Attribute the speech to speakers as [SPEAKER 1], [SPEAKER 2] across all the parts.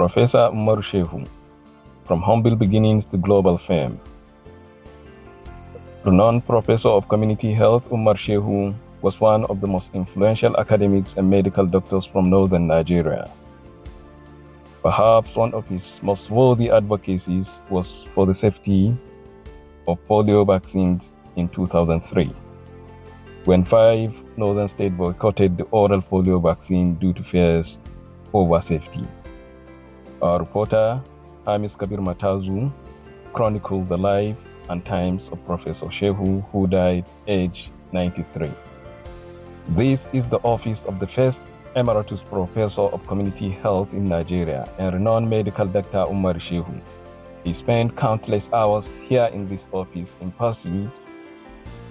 [SPEAKER 1] Professor Umaru Shehu, from humble beginnings to global fame. Renowned professor of community health, Umaru Shehu was one of the most influential academics and medical doctors from northern Nigeria. Perhaps one of his most worthy advocacies was for the safety of polio vaccines in 2003, when 5 northern states boycotted the oral polio vaccine due to fears over safety. Our reporter, Kabiru Matazu, chronicled the life and times of Professor Shehu, who died aged 93. This is the office of the first Emeritus Professor of Community Health in Nigeria and renowned medical doctor Umaru Shehu. He spent countless hours here in this office in pursuit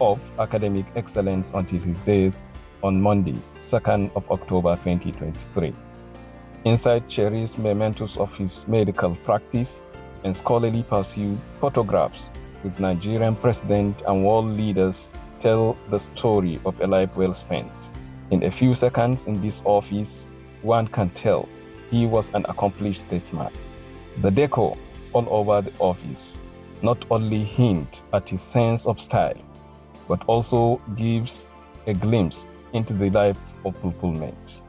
[SPEAKER 1] of academic excellence until his death on Monday, 2nd of October 2023. Inside cherished mementos of his medical practice and scholarly pursuit, photographs with Nigerian president and world leaders tell the story of a life well spent. In a few seconds in this office, one can tell he was an accomplished statesman. The decor all over the office not only hint at his sense of style, but also gives a glimpse into the life of fulfillment.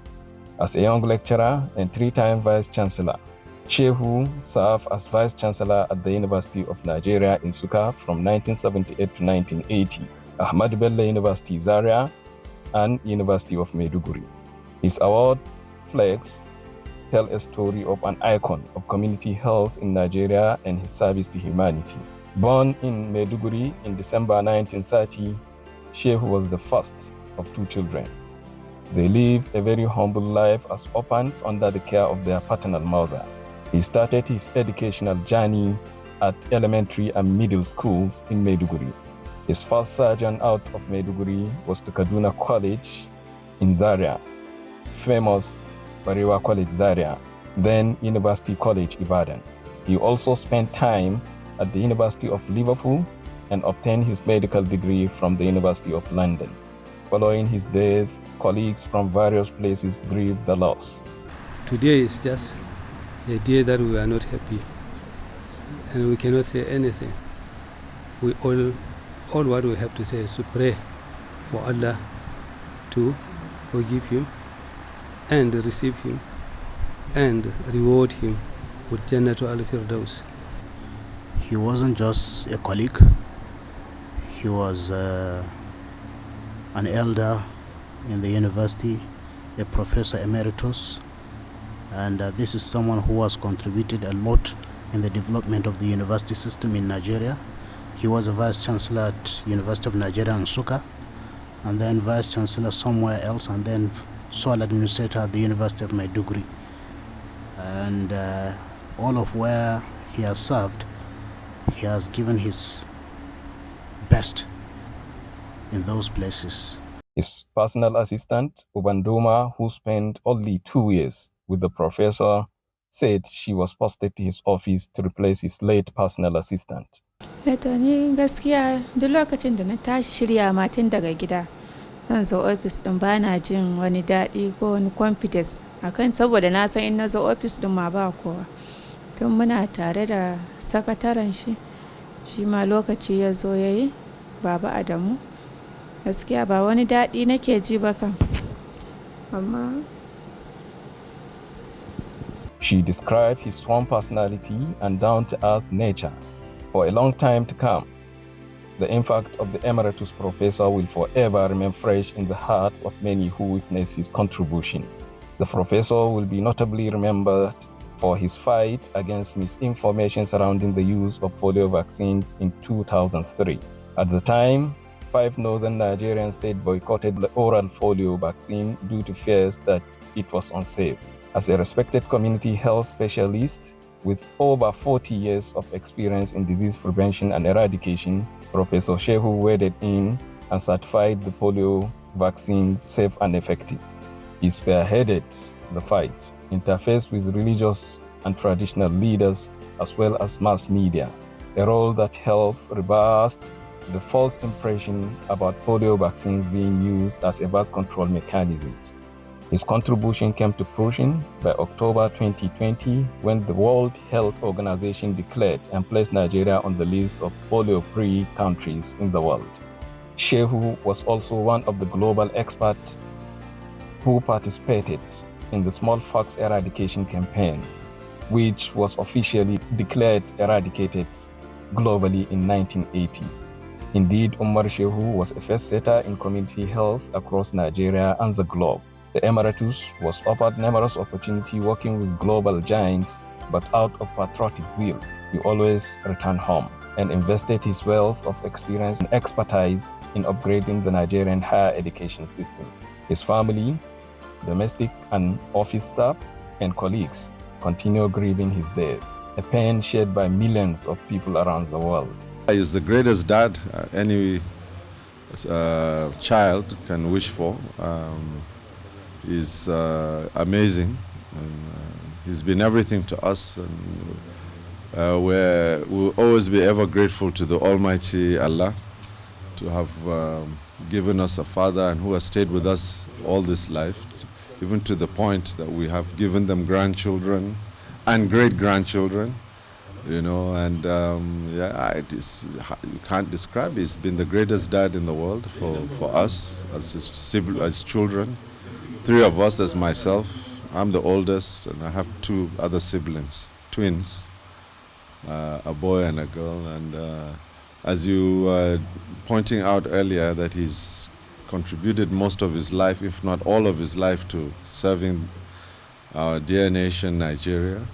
[SPEAKER 1] As a young lecturer and 3-time vice-chancellor, Shehu served as vice-chancellor at the University of Nigeria in Nsukka from 1978 to 1980, Ahmadu Bello University Zaria, and University of Maiduguri. His award flags tell a story of an icon of community health in Nigeria and his service to humanity. Born in Maiduguri in December 1930, Shehu was the first of 2 children. They lived a very humble life as orphans under the care of their paternal mother. He started his educational journey at elementary and middle schools in Maiduguri. His first sojourn out of Maiduguri was to Kaduna College in Zaria, famous Barewa College Zaria, then University College Ibadan. He also spent time at the University of Liverpool and obtained his medical degree from the University of London. Following his death, colleagues from various places grieved the loss.
[SPEAKER 2] Today is just a day that we are not happy and we cannot say anything. We all what we have to say is to pray for Allah to forgive him and receive him and reward him with Jannatu al-Firdaus.
[SPEAKER 3] He wasn't just a colleague, he was an elder in the university, a professor emeritus, and this is someone who has contributed a lot in the development of the university system in Nigeria. He was a vice-chancellor at University of Nigeria in Nsukka, and then vice-chancellor somewhere else, and then sole administrator at the University of Maiduguri. And all of where he has served, he has given his best in those places.
[SPEAKER 1] His personal assistant, Ubandoma, who spent only 2 years with the professor, said she was posted to his office to replace his late personal assistant.
[SPEAKER 4] To ni gaskiya duk lokacin da na tashi shirya ma tun daga gida zan zo office din bana jin wani daɗi ko wani confidence akan saboda na san in na zo office din ma ba kowa. Tun muna tare da sakataren shi ma lokaci ya zo yayi Baba Adamu. Gaskiya ba wani daɗi nake ji ba kan. Amma
[SPEAKER 1] she described his warm personality and down-to-earth nature. For a long time to come, the impact of the Emeritus Professor will forever remain fresh in the hearts of many who witness his contributions. The Professor will be notably remembered for his fight against misinformation surrounding the use of polio vaccines in 2003. At the time, 5 northern Nigerian states boycotted the oral polio vaccine due to fears that it was unsafe. As a respected community health specialist with over 40 years of experience in disease prevention and eradication, Professor Shehu waded in and certified the polio vaccine safe and effective. He spearheaded the fight, interfaced with religious and traditional leaders as well as mass media, a role that helped reverse the false impression about polio vaccines being used as a birth control mechanism. His contribution came to fruition by October 2020 when the World Health Organization declared and placed Nigeria on the list of polio-free countries in the world. Shehu was also one of the global experts who participated in the smallpox eradication campaign, which was officially declared eradicated globally in 1980. Indeed, Umaru Shehu was a first-setter in community health across Nigeria and the globe. The Emeritus was offered numerous opportunities working with global giants, but out of patriotic zeal, he always returned home and invested his wealth of experience and expertise in upgrading the Nigerian higher education system. His family, domestic and office staff, and colleagues continue grieving his death, a pain shared by millions of people around the world.
[SPEAKER 5] He is the greatest dad any child can wish for. He's amazing, and he's been everything to us, and we'll always be ever grateful to the Almighty Allah to have given us a father and who has stayed with us all this life, even to the point that we have given them grandchildren and great-grandchildren, you know, and you can't describe it. He's been the greatest dad in the world for us as children. 3 of us as myself. I'm the oldest, and I have 2 other siblings, twins, a boy and a girl. And as you were pointing out earlier, that he's contributed most of his life, if not all of his life, to serving our dear nation, Nigeria,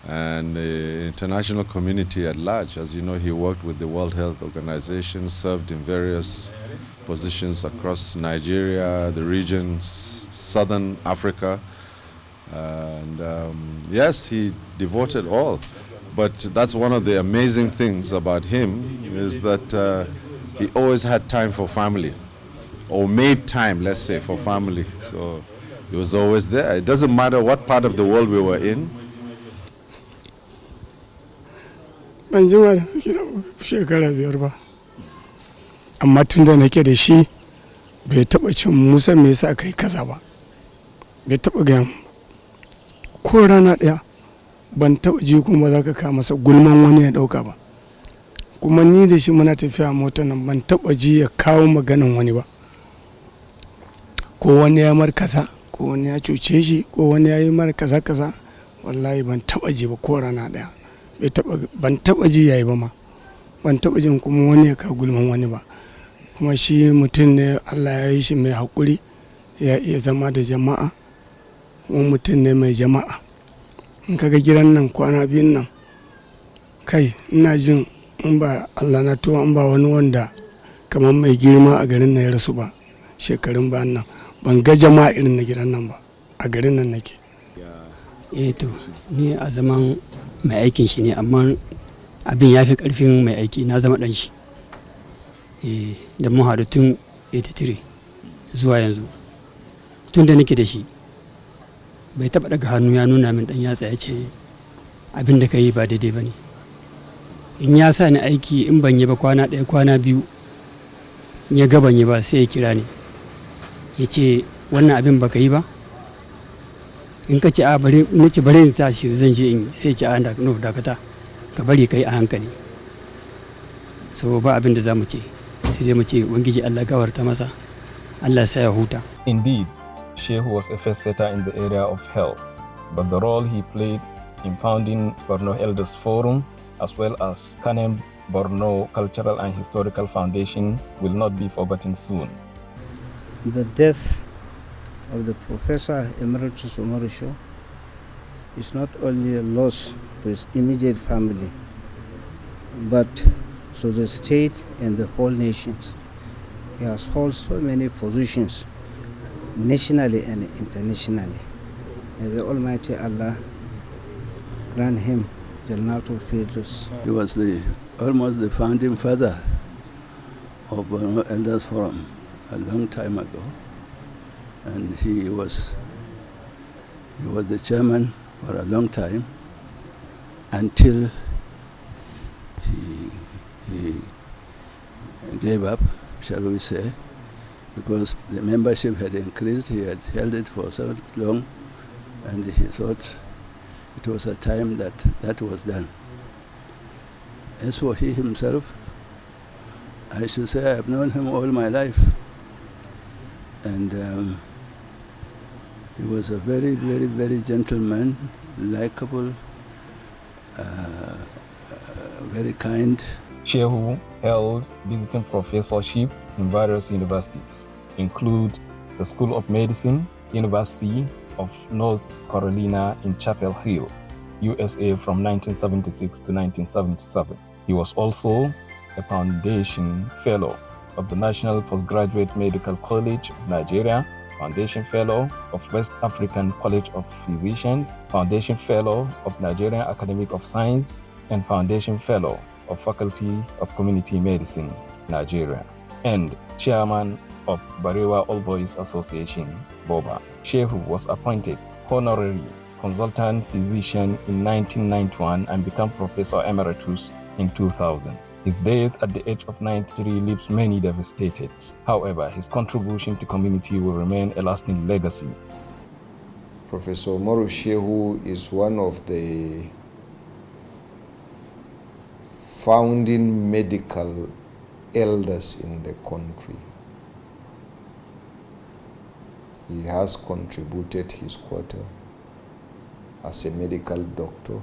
[SPEAKER 5] and the international community at large. As you know, he worked with the World Health Organization, served in various positions across Nigeria, the regions, Southern Africa, and yes, he devoted all. But that's one of the amazing things about him, is that he always had time for family, or made time, let's say, for family. So he was always there. It doesn't matter what part of the world we were in.
[SPEAKER 6] Ban jima da shekara 5 ba, amma tun da nake da shi bai taɓa cin musa me yasa kai kaza ba, bai taɓa gaya ko rana ɗaya ban taɓa ji kuma za ka kama masa gulman wani ya ɗauka ba, kuma ni da shi muna tafiya mota nan ban taɓa ji ya kawo maganan wani ba, ko wani ya mar kaza, ko wani ya cuce shi, ko wani ya yi mar kaza kaza, wallahi ban taɓa ji ba ko rana ɗaya. Ban taɓa ji yayi ba ma, ban taɓa jin kuma wani ya kawo gulman wani ba, kuma shi mutum ne Allah ya yi shi mai haƙuri, ya iya zama da jama'a, kuma mutum ne mai jama'a. In kaga gidan nan kwana biyun nan, kai ina jin in ba Allah na tuwa, in ba wani wanda kamar mai girma a garin nan ya rasu ba shekarun bayan nan, ban ga jama'a irin na gidan nan ba, a garin nan nake.
[SPEAKER 7] To ni a zaman mai aikin shi ne, amma abin ya fi ƙarfin mai aiki, na zama ɗan shi. Da mun haɗu tun 83 zuwa yanzu, tun da nake da shi bai taɓa daga hannu ya nuna min ɗan yatsa ya ce abin da ka yi ba daidai ba ne. In ya sa ni aiki, in ban yi ba kwana 1 kwana 2, in ya ga ban yi ba sai ya kira ni ya ce wannan abin baka yi ba. In ka ce a bari, na ce bari in tashi zan je in, sai ce a no dakata, ka bari kai a hankali. So ba abin da za mu ce, sai dai mu ce ubangiji Allah gawarta masa, Allah sa ya huta.
[SPEAKER 1] Indeed, Shehu was a first-setter in the area of health, but the role he played in founding Borno Elders Forum, as well as Kanem Borno Cultural and Historical Foundation, will not be forgotten soon.
[SPEAKER 8] The death of the Professor Emeritus Umaru Shehu is not only a loss to his immediate family, but to the state and the whole nations. He has held so many positions, nationally and internationally. May the Almighty Allah grant him Jannatul Firdaus.
[SPEAKER 9] He was almost the founding father of Borno Elders Forum a long time ago. And he was the chairman for a long time, until he gave up, shall we say, because the membership had increased. He had held it for so long, and he thought it was a time that was done. As for he himself, I should say I have known him all my life, and he was a very, very, very gentleman, likable, very kind.
[SPEAKER 1] Shehu held visiting professorship in various universities, include the School of Medicine, University of North Carolina in Chapel Hill, USA from 1976 to 1977. He was also a Foundation Fellow of the National Postgraduate Medical College of Nigeria, Foundation Fellow of West African College of Physicians, Foundation Fellow of Nigerian Academy of Science, and Foundation Fellow of Faculty of Community Medicine, Nigeria, and Chairman of Barewa All Boys Association, BOBA. Shehu was appointed Honorary Consultant Physician in 1991 and became Professor Emeritus in 2000. His death at the age of 93 leaves many devastated. However, his contribution to community will remain a lasting legacy.
[SPEAKER 10] Professor Umaru Shehu is one of the founding medical elders in the country. He has contributed his quota as a medical doctor,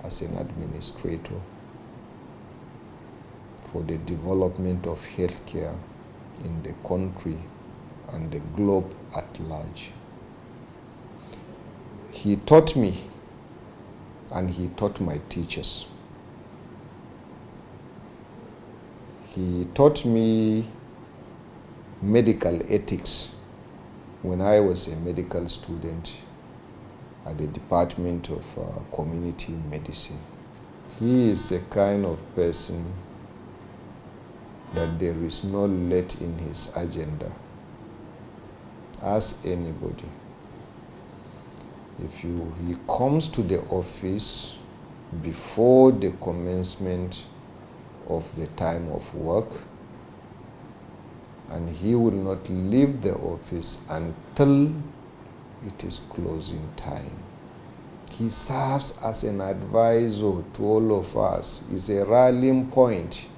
[SPEAKER 10] as an administrator, for the development of healthcare in the country and the globe at large. He taught me, and he taught my teachers. He taught me medical ethics when I was a medical student at the Department of Community Medicine. He is a kind of person that there is no let in his agenda. Ask anybody. If he comes to the office before the commencement of the time of work, and he will not leave the office until it is closing time. He serves as an advisor to all of us. He's a rallying point.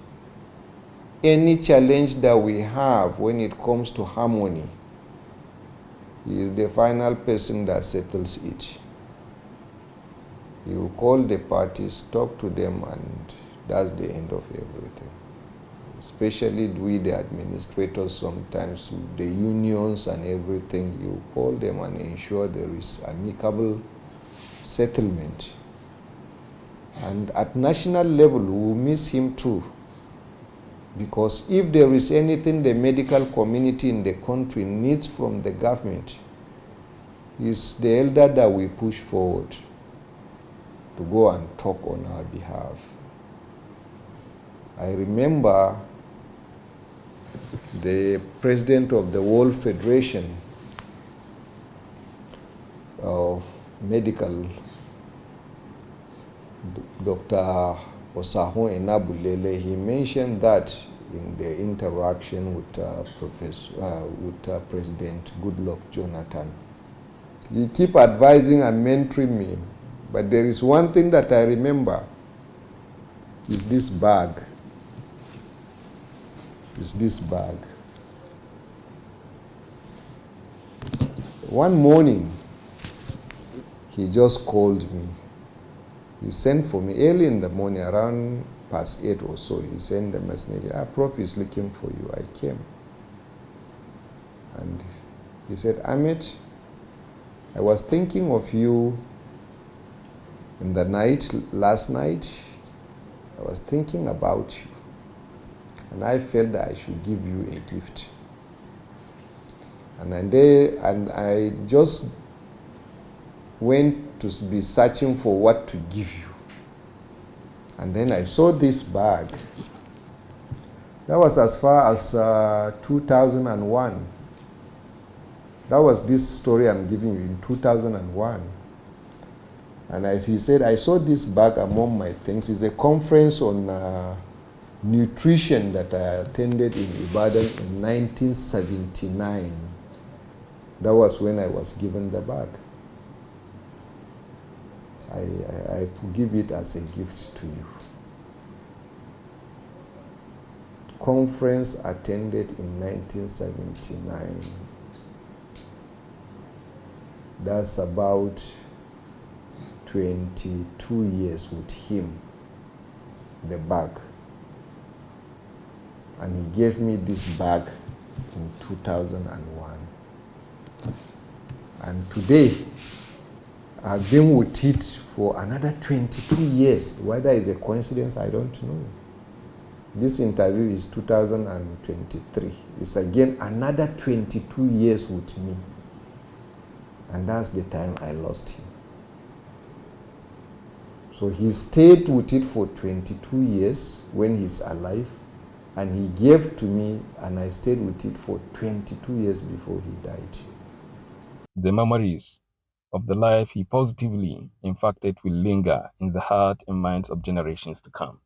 [SPEAKER 10] Any challenge that we have when it comes to harmony, he is the final person that settles it. He will call the parties, talk to them, and that's the end of everything. Especially we, the administrators, sometimes the unions and everything, you call them and ensure there is amicable settlement. And at national level, we will miss him too. Because if there is anything the medical community in the country needs from the government, is the elder that we push forward to go and talk on our behalf. I remember the president of the World Federation of Medical, Dr. Osahon Enabulele, he mentioned that in the interaction with President Goodluck Jonathan. He keep advising and mentoring me, but there is one thing that I remember, is this bag. One morning, he just called me. He sent for me early in the morning, around past 8 or so. He sent the messenger, Prof is looking for you. I came. And he said, Ahmed, I was thinking of you in the night, last night. I was thinking about you. And I felt that I should give you a gift. And I just went to be searching for what to give you. And then I saw this bag. That was as far as 2001. That was this story I'm giving you in 2001. And as he said, I saw this bag among my things. It's a conference on nutrition that I attended in Ibadan in 1979. That was when I was given the bag. I give it as a gift to you. Conference attended in 1979. That's about 22 years with him, the bag. And he gave me this bag in 2001. And today, I've been with it for another 22 years. Whether it's a coincidence, I don't know. This interview is 2023. It's again another 22 years with me. And that's the time I lost him. So he stayed with it for 22 years when he's alive, and he gave to me, and I stayed with it for 22 years before he died.
[SPEAKER 1] The memories of the life he positively impacted will linger in the heart and minds of generations to come.